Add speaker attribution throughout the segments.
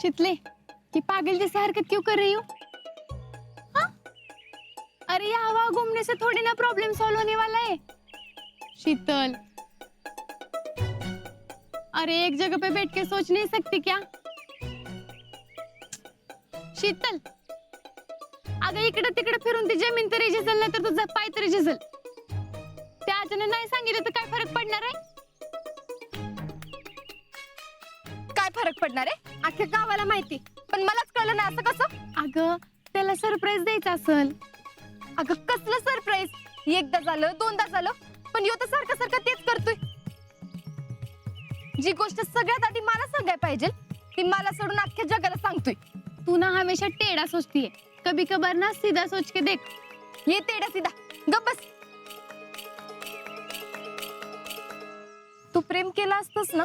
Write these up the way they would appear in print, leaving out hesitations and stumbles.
Speaker 1: शीतले, ये पागल जैसी हरकत क्यों कर रही हो? हाँ? अरे ये हवा घूमने से थोड़ी ना प्रॉब्लम सॉल्व होने वाला है। शीतल, अरे एक जगह पे बैठ के सोच नहीं सकती क्या? शीतल, अगं इकडे तिकडे फिरून ती जमीन तरी झिजल नाही तर तुझा पाय तरी झिजल. त्या आजीने नाही सांगितलं तर काय फरक पडणार आहे?
Speaker 2: काय फरक पडणार आहे? अख्ख्या गावाला माहिती, पण मलाच कळलं नाही असं कसं?
Speaker 1: अगं त्याला सरप्राईज द्यायचा असेल.
Speaker 2: अगं कसलं सरप्राईज? एकदा झालं दोनदा झालं, पण यो तर सारखं सारखं तेच करतोय. जी गोष्ट सगळ्यात आधी मला सांगायला पाहिजे ती मला सोडून अख्ख्या जगाला सांगतोय.
Speaker 1: तू ना हमेशा टेढ़ा सोचती है, कभी कभार ना सीधा सोच के देख.
Speaker 2: ये तेडा सीधा गप बस. तू प्रेम केलं असतस ना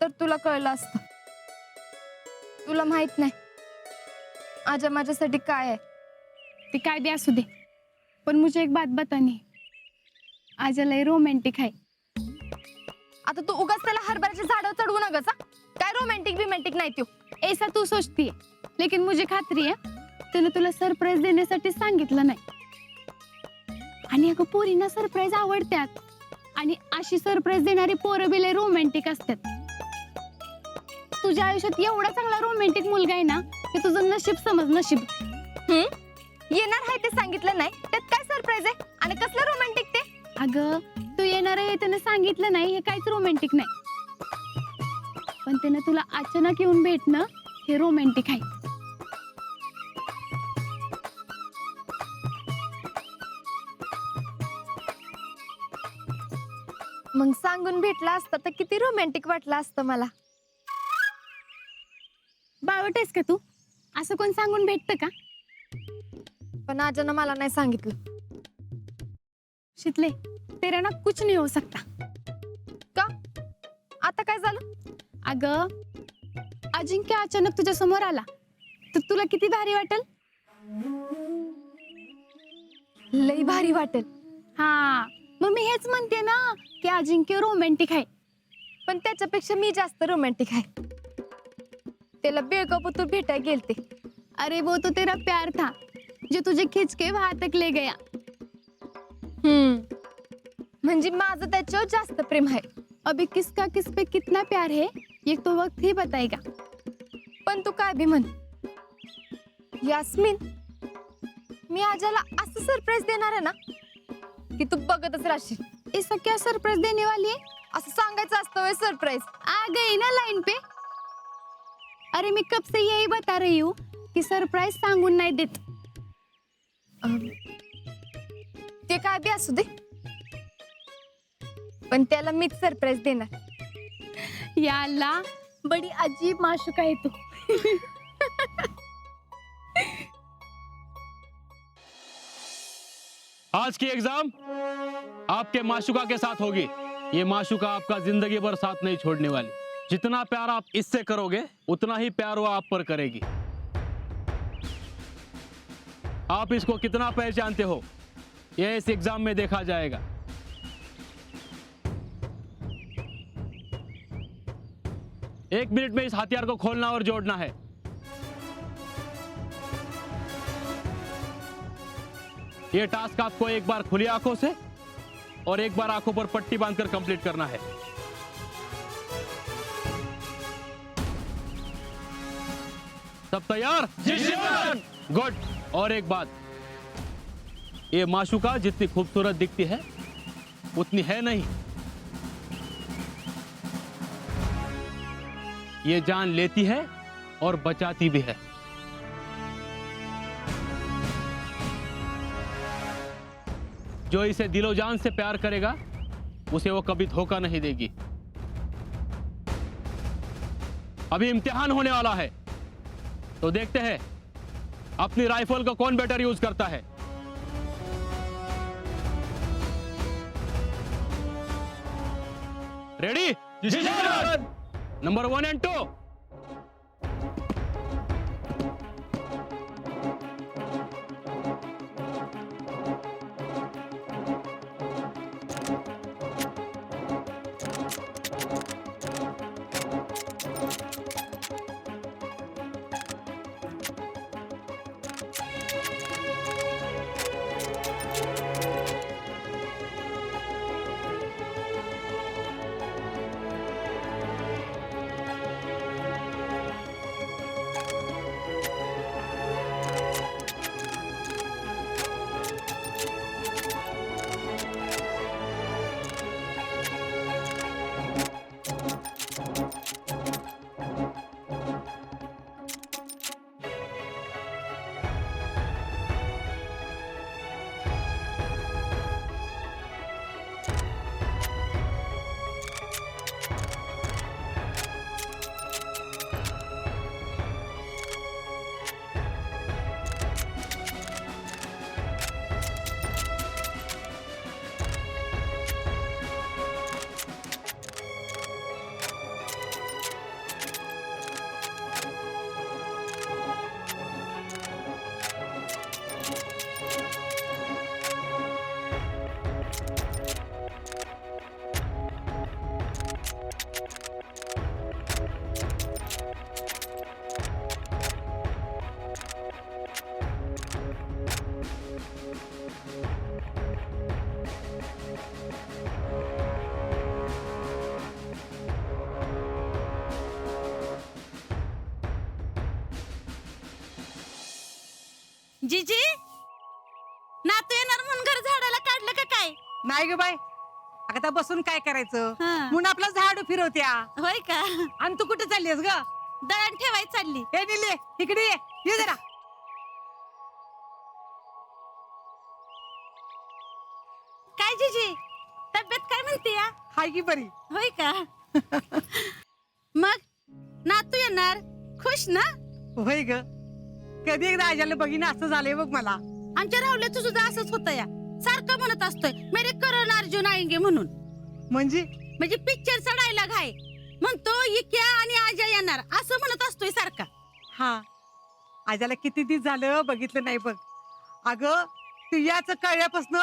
Speaker 2: तर तुला कळलं असतं. तुला माहित नाही आजा माझ्यासाठी काय आहे.
Speaker 1: ते काय भी असू दे, पण मुझे एक बात बतानी. आजला रोमांटिक है.
Speaker 2: आता तू उगाच त्याला हरभऱ्याच्या झाडावर चढवू नगस हा. काय रोमॅन्टिक बिमॅन्टिक नाही त्यो.
Speaker 1: ऐसा तू सोचती है, लेकिन मुझे खात्री है त्याने तुला सरप्राईज देण्यासाठी सांगितलं नाही. आणि अगं पोरींना सरप्राईज आवडतात, आणि अशी सरप्राईज देणारी पोरं बी लय रोमॅन्टिक असतात. तुझ्या आयुष्यात एवढा चांगला रोमॅन्टिक मुलगा आहे ना, की तुझं नशीब समज, नशीब.
Speaker 2: येणार आहे ते सांगितलं नाही, त्यात काय सरप्राईज आहे आणि कसलं रोमॅन्टिक ते?
Speaker 1: अगं तू येणार आहे त्याने सांगितलं नाही, हे काहीच रोमॅन्टिक नाही. पण त्याने तुला अचानक येऊन भेटणं हे रोमॅन्टिक आहे.
Speaker 2: मग सांगून भेटला असता तर किती रोमॅन्टिक वाटलं असतं मला.
Speaker 1: बावट आहेस का तू? असं कोण सांगून भेटतं का?
Speaker 2: पण आजानं मला नाही सांगितलं.
Speaker 1: शीतले, तेरा ना कुछ नहीं हो सकता.
Speaker 2: का? आता काय झालं?
Speaker 1: अगं अजिंक्य अचानक तुझ्या समोर आला तर तुला किती भारी वाटेल?
Speaker 2: लई भारी वाटेल.
Speaker 1: हा, मग मी हेच म्हणते ना की अजिंक्य रोमॅन्टिक आहे.
Speaker 2: पण त्याच्यापेक्षा मी जास्त रोमॅन्टिक आहे. त्याला बेळगाव भेटायला गेलते.
Speaker 1: अरे वो तो तेरा प्यार था जो तुझे खींच के वहां तक ले गया.
Speaker 2: म्हणजे माझं त्याच्यावर जास्त प्रेम आहे.
Speaker 1: अभी किसका किस पे कितना प्यार है ये तो वक्त ही बताएगा.
Speaker 2: पण तू काय भी म्हण यास्मिन, मी आजाला असं सरप्राईज देणार आहे ना की तू बघतच राहशील.
Speaker 1: ऐसा क्या सरप्राइज देने वाली है?
Speaker 2: असं सांगायचं असतं सरप्राईज.
Speaker 1: आ गई ना लाइन पे. अरे मैं कब से यही बता रही हूँ कि सरप्राइज सांगून नाही देत.
Speaker 2: ते काय बी असू दे, पण त्याला मीच सरप्राईज देणार.
Speaker 1: या अल्लाह, बड़ी अजीब माशूका है तू.
Speaker 3: आज की एग्जाम आपके माशुका के साथ होगी. ये माशुका आपका जिंदगी भर साथ नहीं छोड़ने वाली. जितना प्यार आप इससे करोगे उतना ही प्यार वो आप पर करेगी. आप इसको कितना पहचानते हो यह इस एग्जाम में देखा जाएगा. एक मिनट में इस हथियार को खोलना और जोड़ना है. यह टास्क आपको एक बार खुली आंखों से और एक बार आंखों पर पट्टी बांधकर कंप्लीट करना है. सब तैयार? गुड. और एक बात, ये माशुका जितनी खूबसूरत दिखती है उतनी है नहीं. ये जान लेती है और बचाती भी है. जो इसे दिलो जान से प्यार करेगा उसे वो कभी धोखा नहीं देगी. अभी इम्तिहान होने वाला है तो देखते हैं अपनी राइफल को कौन बेटर यूज करता है. रेडी? Number 1 and 2.
Speaker 4: जीजी नातू येणार म्हणून घर झाडाला काढलं का काय?
Speaker 5: नाही ग बाई, आता बसून काय करायचं
Speaker 4: हा.
Speaker 5: म्हणून आपला झाडू फिरवत्या.
Speaker 4: होय का?
Speaker 5: आणि तू कुठे चाललीस ग?
Speaker 4: दळण ठेवाय चालली.
Speaker 5: हे निले इकडे ये जरा.
Speaker 4: काय जीजी तब्येत काय म्हणते या?
Speaker 5: हाय की बरी.
Speaker 4: होय का? मग नातू येणार, खुश ना?
Speaker 5: होय ग, कधी एकदा आजाला बघीन असं झालंय बघ मला.
Speaker 4: आमच्या राहुल्याचं सुद्धा असंच होतं या, सारखं म्हणत असतोय मेरे करण अर्जुन आएंगे म्हणून.
Speaker 5: म्हणजे
Speaker 4: म्हणजे पिक्चरचा डायलॉग आहे, म्हणतो इक्या आणि आजा येणार असं म्हणत असतोय सारखा.
Speaker 5: हा, आजाला किती दिवस झालं बघितलं नाही बघ. अगं तू याच कळल्यापासून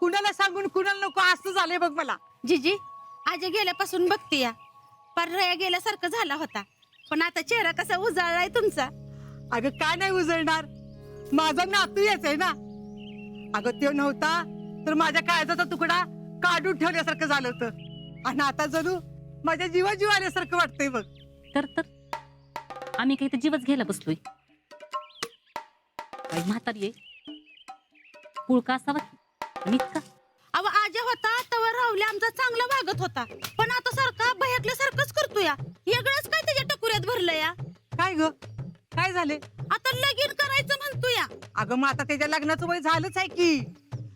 Speaker 5: कुणाला सांगून कुणाला नको असं झालंय बघ मला.
Speaker 4: जीजी आजा गेल्यापासून बघते या, पर्याय गेल्यासारखं झाला होता, पण आता चेहरा कसा उजाळलाय तुमचा.
Speaker 5: अगं काय नाही उजळणार, माझा नातू याच आहे ना. अगं तो नव्हता तर माझ्या काळजाचा तुकडा काढून ठेवल्यासारखं झालं होतं, आणि आता जणू माझ्या जीव आल्यासारखं वाटतंय बघ.
Speaker 6: तर आम्ही काही तर जीवच घ्यायला बसलोय. काय म्हातारी आहे, पुळका असावा की इतका.
Speaker 4: अव आजा होता तवर राहुल्या आमचा चांगला वागत होता, पण आता सारखा भयाकल्यासारखंच करतो या. वेगळंच काय त्याच्या टकुऱ्यात भरलं या.
Speaker 5: काय ग, काय झाले?
Speaker 4: आता लगीन करायचं म्हणतो या.
Speaker 5: अगं मग आता त्याच्या लग्नाचं वय झालंच आहे की,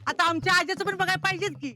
Speaker 5: आता आमच्या आजीचं पण बघायला पाहिजेत की.